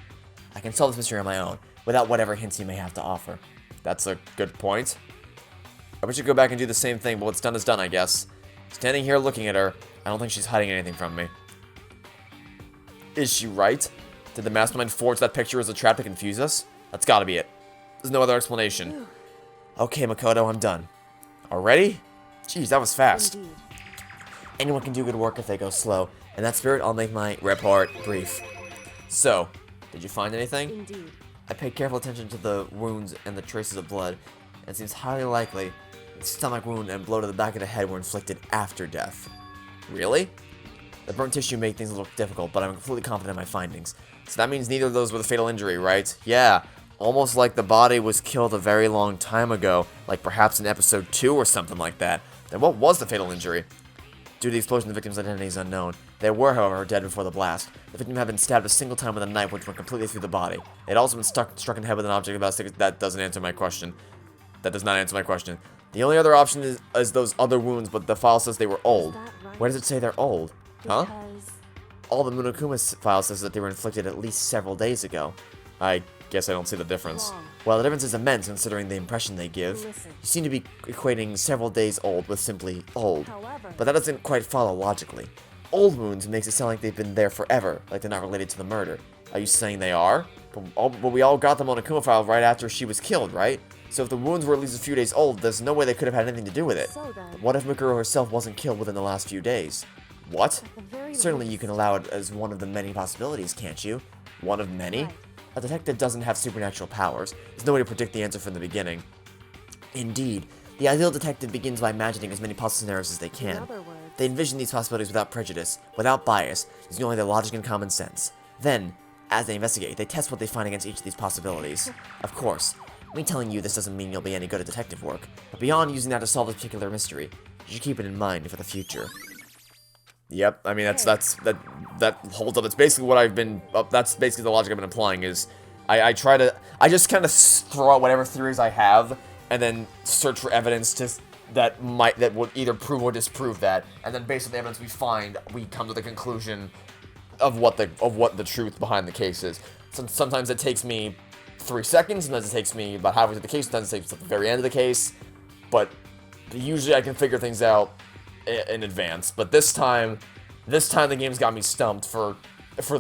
I can solve this mystery on my own, without whatever hints you may have to offer. That's a good point. I wish I could go back and do the same thing, but what's done is done, I guess. Standing here looking at her, I don't think she's hiding anything from me. Is she right? Did the mastermind forge that picture as a trap to confuse us? That's gotta be it. There's no other explanation. Okay, Makoto, I'm done. Already? Jeez, that was fast. Indeed. Anyone can do good work if they go slow. In that spirit, I'll make my report brief. So, did you find anything? Indeed. I paid careful attention to the wounds and the traces of blood. It seems highly likely the stomach wound and blow to the back of the head were inflicted after death. Really? The burnt tissue made things look difficult, but I'm completely confident in my findings. So that means neither of those were the fatal injury, right? Yeah, almost like the body was killed a very long time ago, like perhaps in episode 2 or something like that. Then what was the fatal injury? Due to the explosion, the victim's identity is unknown. They were, however, dead before the blast. The victim had been stabbed a single time with a knife, which went completely through the body. They'd also been struck in the head with an object about 6. That doesn't answer my question. That does not answer my question. The only other option is those other wounds, but the file says they were old. Is that right? Where does it say they're old? Huh? Because... All the Monokuma file says that they were inflicted at least several days ago. I guess I don't see the difference. Wrong. Well, the difference is immense considering the impression they give. Listen. You seem to be equating several days old with simply old. However... But that doesn't quite follow logically. Old wounds makes it sound like they've been there forever, like they're not related to the murder. Are you saying they are? But we all got the Monokuma file right after she was killed, right? So if the wounds were at least a few days old, there's no way they could have had anything to do with it. So then... What if Mikuro herself wasn't killed within the last few days? What? At the very Certainly least... you can allow it as one of the many possibilities, can't you? One of many? Right. A detective doesn't have supernatural powers. There's no way to predict the answer from the beginning. Indeed, the ideal detective begins by imagining as many possible scenarios as they In can. other words... They envision these possibilities without prejudice, without bias, using only their logic and common sense. Then, as they investigate, they test what they find against each of these possibilities. Of course, me telling you this doesn't mean you'll be any good at detective work, but beyond using that to solve a particular mystery, you should keep it in mind for the future. Yep, I mean, that holds up. It's basically what I've been, that's basically the logic I've been applying is, I just kind of throw out whatever theories I have, and then search for evidence that would either prove or disprove that, and then based on the evidence we find, we come to the conclusion of what the truth behind the case is. Sometimes it takes me 3 seconds, sometimes it takes me about halfway through the case, sometimes it takes at the very end of the case, but usually I can figure things out in advance. But this time the game's got me stumped for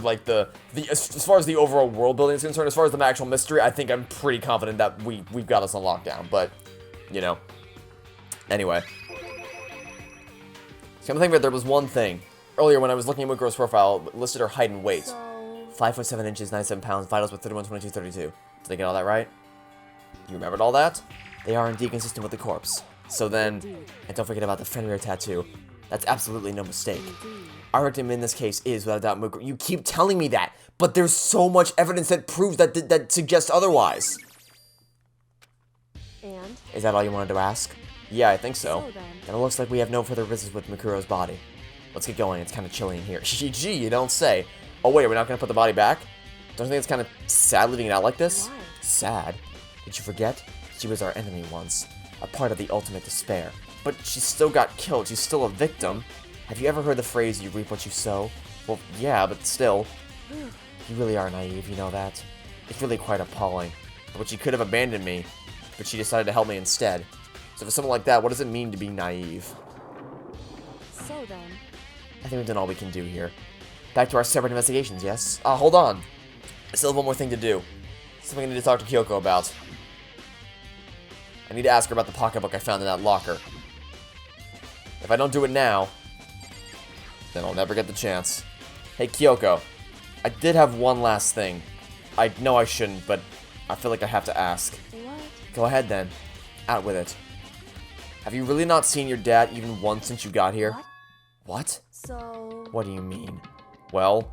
like the as far as the overall world building is concerned. As far as the actual mystery, I think I'm pretty confident that we've got us on lockdown. But you know, anyway, so I'm thinking that there was one thing earlier when I was looking at Mikuro's profile, it listed her height and weight. So... 5'7" inches, 97 pounds, vitals with 31, 22, 32. Did I get all that right? You remembered all that? They are indeed consistent with the corpse. So then, Indeed. and don't forget about the Fenrir tattoo. That's absolutely no mistake. Indeed. Our victim in this case is, without a doubt, Mukuro. You keep telling me that, but there's so much evidence that proves that suggests otherwise. And... Is that all you wanted to ask? Yeah, I think so. So then... Then it looks like we have no further business with Mikuro's body. Let's get going, it's kind of chilly in here. Gee, you don't say. Oh wait, we're not gonna put the body back? Don't you think it's kind of sad leaving it out like this? Why? Sad? Did you forget? She was our enemy once. A part of the ultimate despair. But she still got killed. She's still a victim. Have you ever heard the phrase, you reap what you sow? Well, yeah, but still. You really are naive, you know that? It's really quite appalling. But she could have abandoned me, but she decided to help me instead. So for something like that, what does it mean to be naive? So then... I think we've done all we can do here. Back to our separate investigations, yes? Hold on. I still have one more thing to do. Something I need to talk to Kyoko about. I need to ask her about the pocketbook I found in that locker. If I don't do it now, then I'll never get the chance. Hey, Kyoko. I did have one last thing. I know I shouldn't, but I feel like I have to ask. What? Go ahead, then. Out with it. Have you really not seen your dad even once since you got here? What? What? So... What do you mean? Well,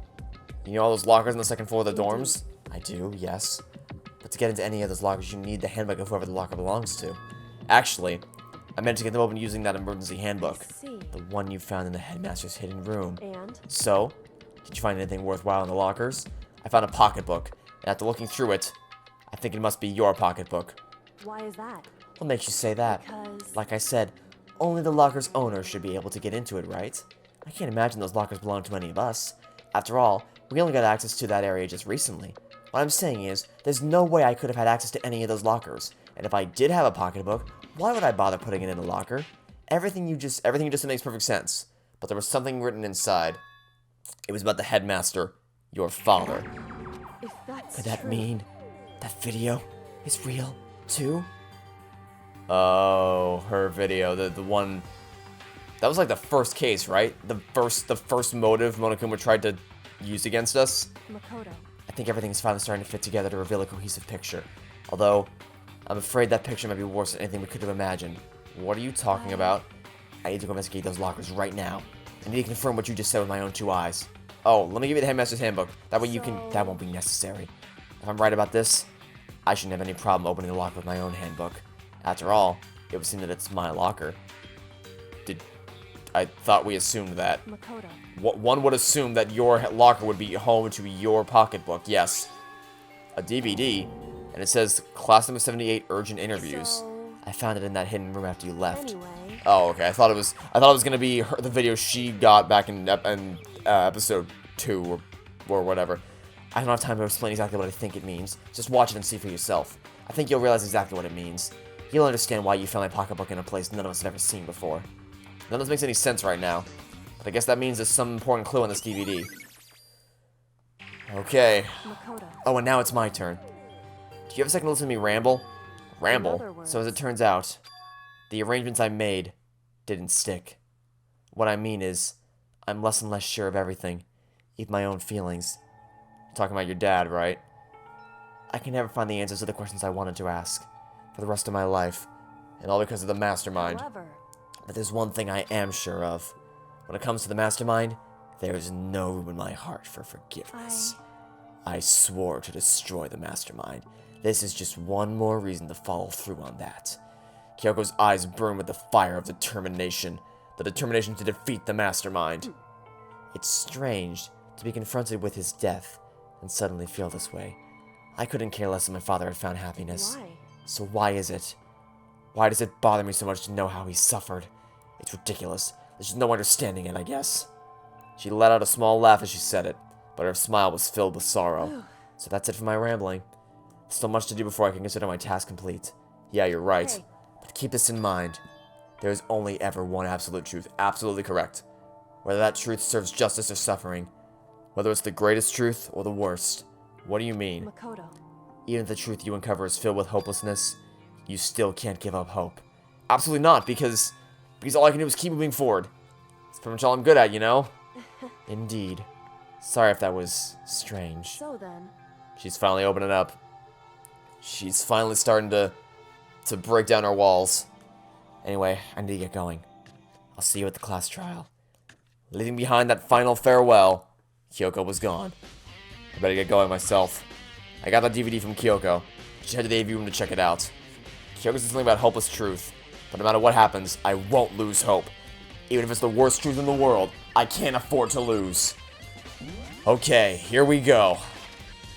you know all those lockers on the second floor of the dorms? I do, yes. But to get into any of those lockers, you need the handbook of whoever the locker belongs to. Actually, I managed to get them open using that emergency handbook. I see. The one you found in the headmaster's hidden room. And? So, did you find anything worthwhile in the lockers? I found a pocketbook, and after looking through it, I think it must be your pocketbook. Why is that? What makes you say that? Because... Like I said, only the locker's owner should be able to get into it, right? I can't imagine those lockers belong to any of us. After all, we only got access to that area just recently. What I'm saying is, there's no way I could have had access to any of those lockers. And if I did have a pocketbook, why would I bother putting it in a locker? Everything you just said makes perfect sense. But there was something written inside. It was about the headmaster, your father. If that's Could that true, mean that video is real, too? Oh, her video, the one... That was like the first case, right? The first motive Monokuma tried to use against us. Makoto. I think everything is finally starting to fit together to reveal a cohesive picture. Although, I'm afraid that picture might be worse than anything we could have imagined. What are you talking about? I need to go investigate those lockers right now. I need to confirm what you just said with my own 2 eyes. Oh, let me give you the headmaster's handbook. That way that won't be necessary. If I'm right about this, I shouldn't have any problem opening the locker with my own handbook. After all, it would seem that it's my locker. I thought we assumed that. Makoto. One would assume that your locker would be home to your pocketbook. Yes. A DVD, and it says Class Number 78 Urgent Interviews. So... I found it in that hidden room after you left. Anyway... Oh, okay. I thought it was gonna be the video she got back in episode 2 or whatever. I don't have time to explain exactly what I think it means. Just watch it and see for yourself. I think you'll realize exactly what it means. You'll understand why you found my pocketbook in a place none of us have ever seen before. None of this makes any sense right now, but I guess that means there's some important clue on this DVD. Okay. Makoto. Oh, and now it's my turn. Do you have a second to listen to me ramble? In other Ramble. words. So as it turns out, the arrangements I made didn't stick. What I mean is, I'm less and less sure of everything, even my own feelings. You're talking about your dad, right? I can never find the answers to the questions I wanted to ask for the rest of my life, and all because of the mastermind. However... But there's one thing I am sure of. When it comes to the mastermind, there is no room in my heart for forgiveness. I swore to destroy the mastermind. This is just one more reason to follow through on that. Kyoko's eyes burn with the fire of determination. The determination to defeat the mastermind. It's strange to be confronted with his death and suddenly feel this way. I couldn't care less if my father had found happiness. Why? So why is it? Why does it bother me so much to know how he suffered? It's ridiculous. There's just no understanding it, I guess. She let out a small laugh as she said it, but her smile was filled with sorrow. So that's it for my rambling. Still much to do before I can consider my task complete. Yeah, you're right. Hey. But keep this in mind. There is only ever one absolute truth. Absolutely correct. Whether that truth serves justice or suffering. Whether it's the greatest truth or the worst. What do you mean? Makoto. Even if the truth you uncover is filled with hopelessness, you still can't give up hope. Absolutely not, because all I can do is keep moving forward. That's pretty much all I'm good at, you know? Indeed. Sorry if that was strange. So then... She's finally opening up. She's finally starting to break down her walls. Anyway, I need to get going. I'll see you at the class trial. Leaving behind that final farewell, Kyoko was gone. I better get going myself. I got that DVD from Kyoko. She headed to the AV room to check it out. Kyoko said something about hopeless truth. But no matter what happens, I won't lose hope. Even if it's the worst truth in the world, I can't afford to lose. Okay, here we go.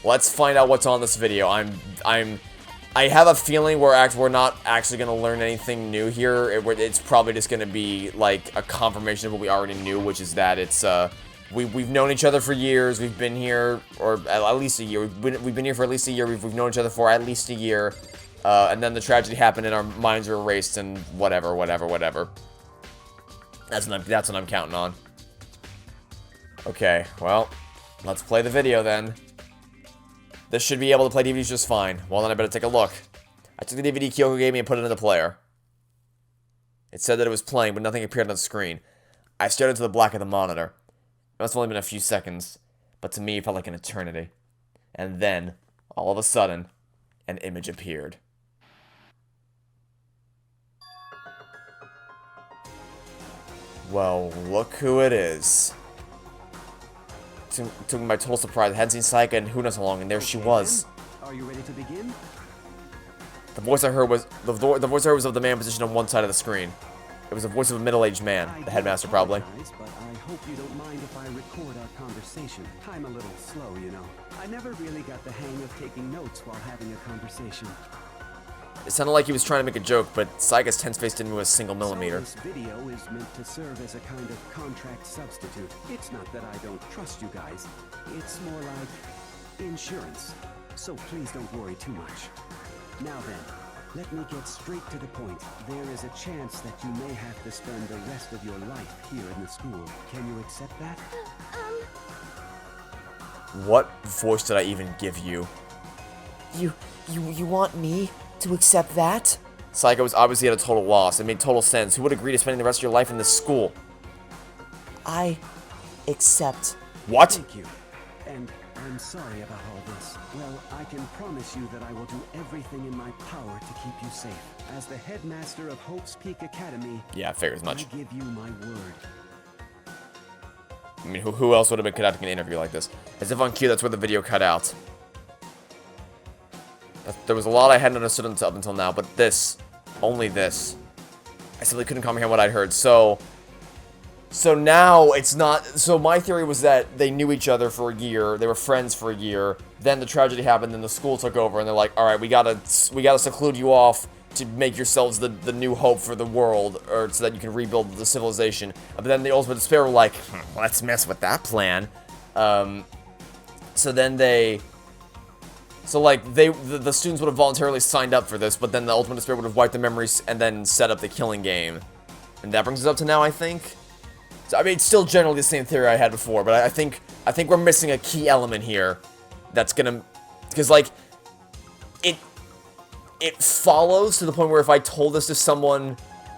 Let's find out what's on this video. I have a feeling we're not actually gonna learn anything new here. It's probably just gonna be like a confirmation of what we already knew, which is that it's we've known each other for years. We've been here, or at least a year. We've been here for at least a year. We've known each other for at least a year. And then the tragedy happened and our minds were erased and whatever. That's what I'm counting on. Okay, well, let's play the video then. This should be able to play DVDs just fine. Well, then I better take a look. I took the DVD Kyoko gave me and put it in the player. It said that it was playing, but nothing appeared on the screen. I stared into the black of the monitor. It must have only been a few seconds, but to me it felt like an eternity. And then, all of a sudden, an image appeared. Well, look who it is. To my total surprise, I hadn't seen Saika in who knows how long, and there she was. Are you ready to begin? The voice I heard was the voice I heard was of the man positioned on one side of the screen. It was the voice of a middle-aged man, the headmaster probably. But I hope you don't mind if I record our conversation. I'm a little slow, you know. I never really got the hang of taking notes while having a conversation. It sounded like he was trying to make a joke, but Saika's tense face didn't move a single millimeter. So this video is meant to serve as a kind of contract substitute. It's not that I don't trust you guys. It's more like insurance. So please don't worry too much. Now then, let me get straight to the point. There is a chance that you may have to spend the rest of your life here in the school. Can you accept that? What voice did I even give you? You want me to accept that? Saika was obviously at a total loss. It made total sense. Who would agree to spending the rest of your life in this school? I accept. What? Thank you. And I'm sorry about all this. Well, I can promise you that I will do everything in my power to keep you safe. As the headmaster of Hope's Peak Academy, Yeah, I figured as much. I give you my word. I mean, who else would have been conducting an interview like this? As if on cue, that's where the video cut out. There was a lot I hadn't understood up until now, but this, only this, I simply couldn't comprehend what I'd heard. So now it's not. So my theory was that they knew each other for a year, they were friends for a year. Then the tragedy happened, then the school took over, and they're like, all right, we gotta seclude you off to make yourselves the new hope for the world, or so that you can rebuild the civilization. But then the Ultimate Despair were like, let's mess with that plan. So then the students would have voluntarily signed up for this, but then the Ultimate Despair would have wiped the memories and then set up the killing game. And that brings us up to now, I think. So, I mean, it's still generally the same theory I had before, but I think we're missing a key element here that's gonna, because like it follows to the point where if I told this to someone,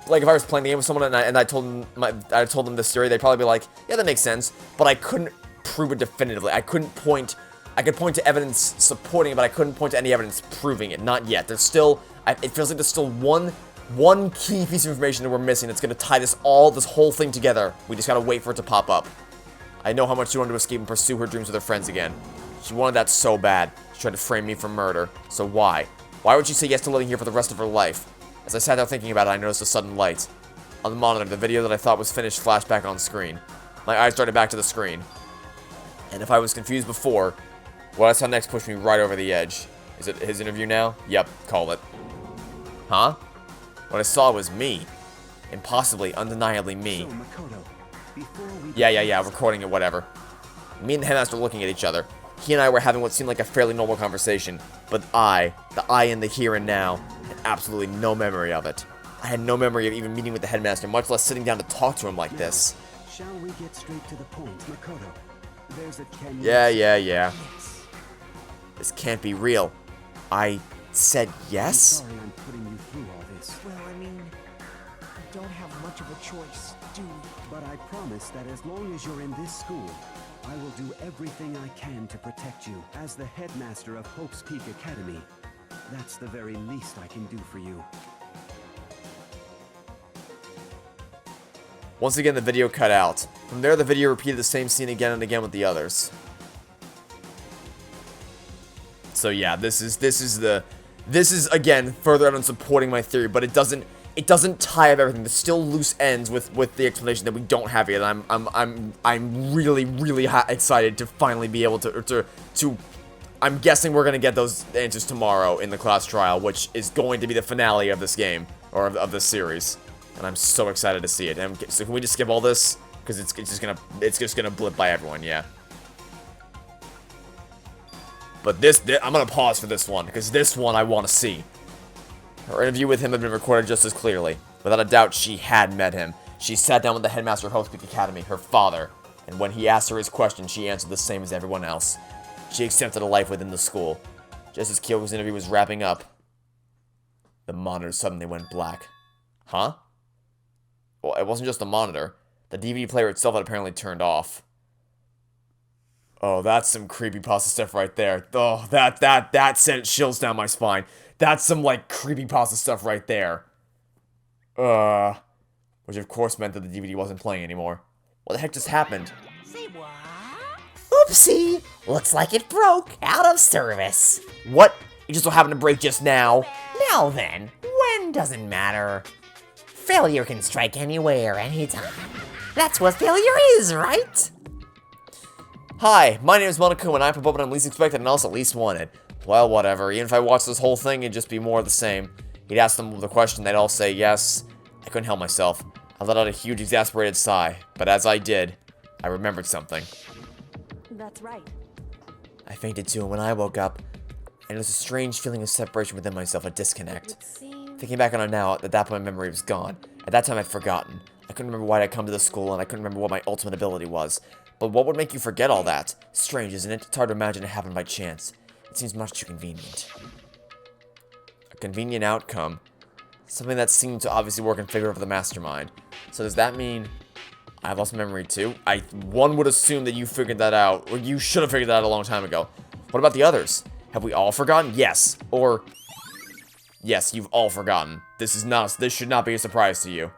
like if I was playing the game with someone and I told them this theory, they'd probably be like, yeah, that makes sense, but I couldn't prove it definitively. I could point to evidence supporting it, but I couldn't point to any evidence proving it. Not yet. There's still, it feels like there's still one key piece of information that we're missing that's gonna tie this whole thing together. We just gotta wait for it to pop up. I know how much she wanted to escape and pursue her dreams with her friends again. She wanted that so bad. She tried to frame me for murder. So why? Why would she say yes to living here for the rest of her life? As I sat there thinking about it, I noticed a sudden light. On the monitor, the video that I thought was finished flashed back on screen. My eyes darted back to the screen. And if I was confused before, what I saw next pushed me right over the edge. Is it his interview now? Yep, call it. Huh? What I saw was me. Impossibly, undeniably me. So, Makoto, before we Yeah, recording it, whatever. Me and the headmaster were looking at each other. He and I were having what seemed like a fairly normal conversation, but the I in the here and now, had absolutely no memory of it. I had no memory of even meeting with the headmaster, much less sitting down to talk to him like this. Shall we get straight to the point, Makoto? There's a Yeah. Yes. This can't be real. I said yes? Sorry I'm putting you through all this, Well, I mean, we don't have much of a choice, do we? but I promise that as long as you're in this school, I will do everything I can to protect you. As the headmaster of Hope's Peak Academy, that's the very least I can do for you. Once again, the video cut out. From there, the video repeated the same scene again and again with the others. So yeah, this is again further out on supporting my theory, but it doesn't tie up everything. There's still loose ends with the explanation that we don't have yet. I'm really excited to finally be able to. I'm guessing we're gonna get those answers tomorrow in the class trial, which is going to be the finale of this game or of this series, and I'm so excited to see it. So can we just skip all this because it's just gonna blip by everyone? Yeah. But I'm gonna pause for this one, because this one I want to see. Her interview with him had been recorded just as clearly. Without a doubt, she had met him. She sat down with the headmaster of Hope's Peak Academy, her father, and when he asked her his question, she answered the same as everyone else. she accepted a life within the school. Just as Kyoko's interview was wrapping up, the monitor suddenly went black. Huh? Well, it wasn't just the monitor. The DVD player itself had apparently turned off. Oh, that's some creepypasta stuff right there. Oh, that sent chills down my spine. That's some, like, creepypasta stuff right there. Which of course meant that the DVD wasn't playing anymore. What the heck just happened? Say what? Oopsie! Looks like it broke out of service. What? It just so happened to break just now. Now then, when doesn't matter. Failure can strike anywhere, anytime. That's what failure is, right? Hi, my name is Monokuma and I pop up when I'm least expected and also least wanted. Well, whatever. Even if I watched this whole thing, it'd just be more of the same. He'd ask them the question, they'd all say yes. I couldn't help myself. I let out a huge exasperated sigh, but as I did, I remembered something. That's right. I fainted too, and when I woke up, and it was a strange feeling of separation within myself, a disconnect. It seems Thinking back on it now, at that point my memory was gone. At that time I'd forgotten. I couldn't remember why I'd come to the school, and I couldn't remember what my ultimate ability was. But what would make you forget all that? Strange, isn't it? It's hard to imagine it happened by chance. It seems much too convenient. A convenient outcome. Something that seemed to obviously work in favor of the mastermind. So does that mean I've lost memory too? One would assume that you figured that out, or you should have figured that out a long time ago. What about the others? Have we all forgotten? Yes. Or yes, you've all forgotten. This should not be a surprise to you.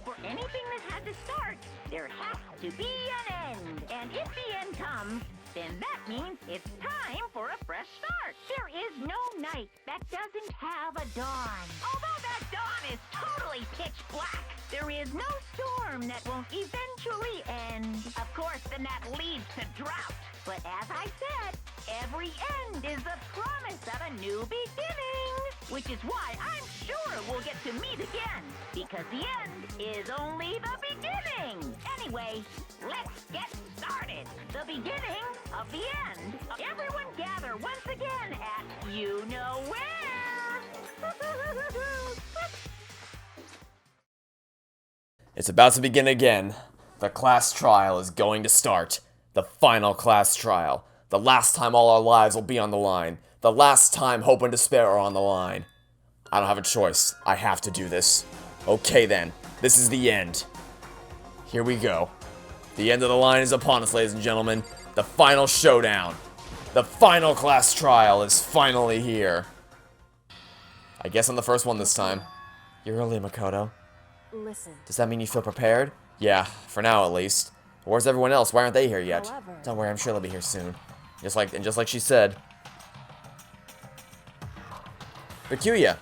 For anything that had to start, there has to be an end. And if the end comes, then that means it's time for a fresh start. There is no night that doesn't have a dawn. Although that dawn is totally pitch black, there is no storm that won't eventually end. Of course, then that leads to drought. But as I said, every end is the promise of a new beginning. Which is why I'm sure we'll get to meet again. Because the end is only the beginning. Anyway, let's get started. The beginning of the end. Everyone gather once again at you know where. It's about to begin again. The class trial is going to start. The final class trial. The last time all our lives will be on the line. The last time hope and despair are on the line. I don't have a choice. I have to do this. Okay then. This is the end. Here we go. The end of the line is upon us, ladies and gentlemen. The final showdown. The final class trial is finally here. I guess I'm the first one this time. You're early, Makoto. Listen. Does that mean you feel prepared? Yeah, for now at least. Where's everyone else? Why aren't they here yet? However- Don't worry, I'm sure they'll be here soon. Just like she said. Bakuya.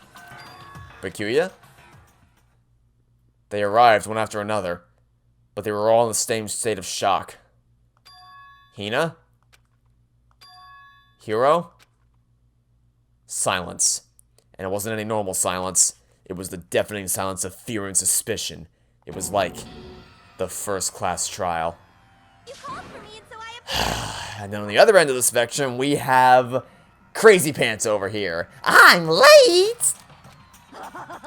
Bakuya? They arrived one after another, but they were all in the same state of shock. Hina? Hiro? Silence. And it wasn't any normal silence. It was the deafening silence of fear and suspicion. It was like the first class trial. You called for me, and so I And then on the other end of the spectrum, we have Crazy Pants over here. I'm late!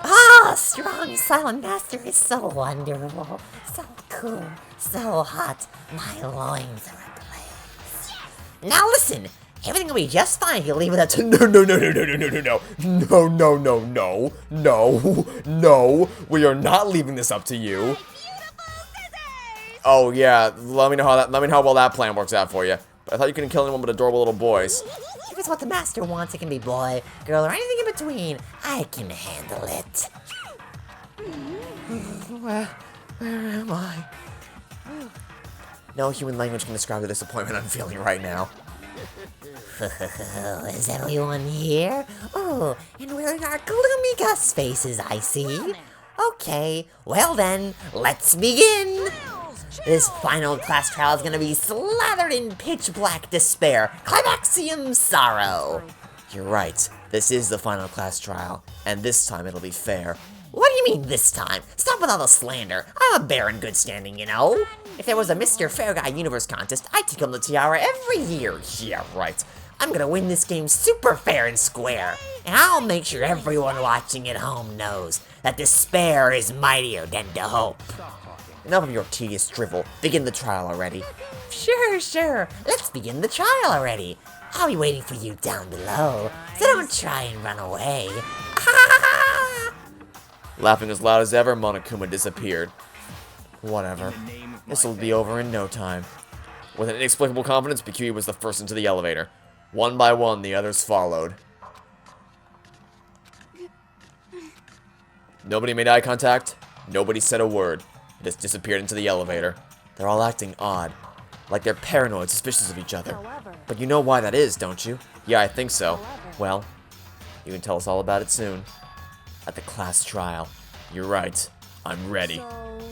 Ah, strong silent master is so wonderful, so cool, so hot. My loins are ablaze. Now listen, everything will be just fine if you leave without. No. We are not leaving this up to you. Oh yeah, let me know how well that plan works out for you. But I thought you couldn't kill anyone but adorable little boys. If it's what the master wants, it can be boy, girl, or anything in between. I can handle it. Where am I? No human language can describe the disappointment I'm feeling right now. Is everyone here? Oh, and wearing our gloomy Gus faces, I see. Okay, well then, let's begin. This final class trial is gonna be slathered in pitch black despair, climaxium sorrow. You're right, this is the final class trial, and this time it'll be fair. What do you mean this time? Stop with all the slander. I'm a bear in good standing, you know. If there was a Mr. Fair Guy Universe contest, I'd take home the tiara every year. Yeah, right. I'm gonna win this game super fair and square. And I'll make sure everyone watching at home knows that despair is mightier than the hope. enough of your tedious drivel. Begin the trial already. Sure. Let's begin the trial already. I'll be waiting for you down below, so don't try and run away. Laughing as loud as ever, Monokuma disappeared. Whatever. This will be over in no time. With an inexplicable confidence, Bikui was the first into the elevator. One by one, the others followed. Nobody made eye contact. Nobody said a word. It just disappeared into the elevator. They're all acting odd. Like they're paranoid, suspicious of each other. But you know why that is, don't you? Yeah, I think so. Well, you can tell us all about it soon. At the class trial. You're right. I'm ready.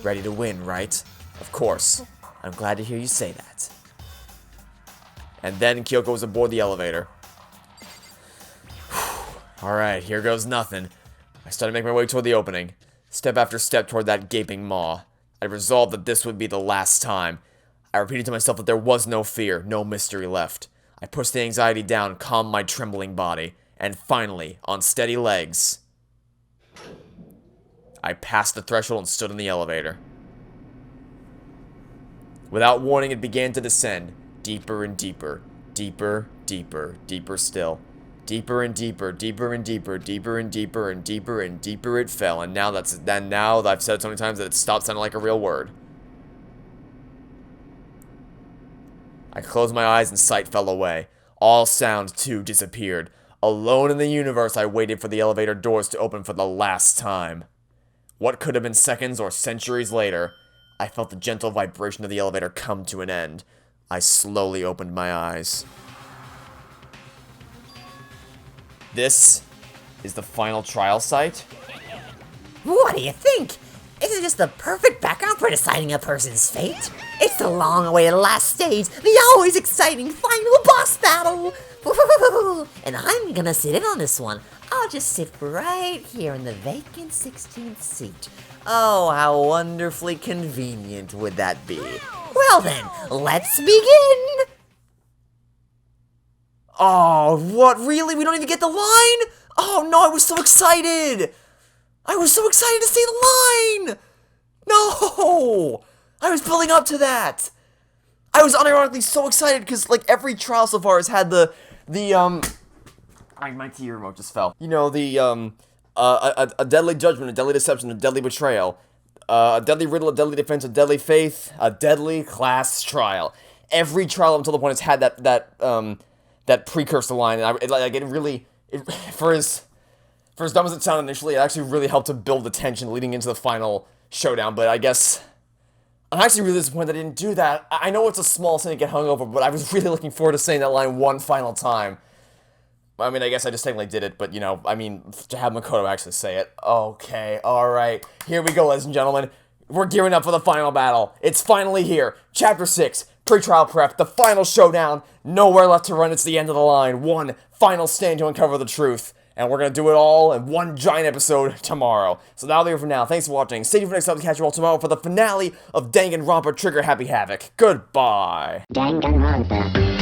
Ready to win, right? Of course. I'm glad to hear you say that. And then Kyoko was aboard the elevator. Alright, here goes nothing. I started making my way toward the opening. Step after step toward that gaping maw. I resolved that this would be the last time. I repeated to myself that there was no fear, no mystery left. I pushed the anxiety down, calmed my trembling body. And finally, on steady legs, I passed the threshold and stood in the elevator. Without warning, it began to descend. Deeper and deeper. Deeper, deeper, deeper still. Deeper and deeper, deeper and deeper, deeper and deeper, and deeper and deeper it fell. And now now I've said it so many times that it stopped sounding like a real word. I closed my eyes and sight fell away. All sound, too, disappeared. Alone in the universe, I waited for the elevator doors to open for the last time. What could have been seconds or centuries later, I felt the gentle vibration of the elevator come to an end. I slowly opened my eyes. This is the final trial site? What do you think? Isn't this the perfect background for deciding a person's fate? It's the long-awaited last stage, the always exciting final boss battle! And I'm gonna sit in on this one. I'll just sit right here in the vacant 16th seat. Oh, how wonderfully convenient would that be? Well then, let's begin! Oh, what, really? We don't even get the line? Oh no, I was so excited! I was so excited to see the line! No! I was building up to that! I was unironically so excited because, like, every trial so far has had my TV remote just fell. You know, a deadly judgment, a deadly deception, a deadly betrayal, a deadly riddle, a deadly defense, a deadly faith, a deadly class trial. Every trial up until the point has had that precursor line, and for as dumb as it sounded initially, it actually really helped to build the tension leading into the final showdown. But I guess I'm actually really disappointed I didn't do that. I know it's a small thing to get hung over, but I was really looking forward to saying that line one final time. I mean, I guess I just technically did it, but, you know, I mean, to have Makoto actually say it. Okay, alright. Here we go, ladies and gentlemen. We're gearing up for the final battle. It's finally here. Chapter 6, pre-trial prep, the final showdown. Nowhere left to run, it's the end of the line. One final stand to uncover the truth. And we're going to do it all in one giant episode tomorrow. So that'll do it for now. Thanks for watching. Stay tuned for next time to catch you all tomorrow for the finale of Danganronpa Trigger Happy Havoc. Goodbye. Danganronpa.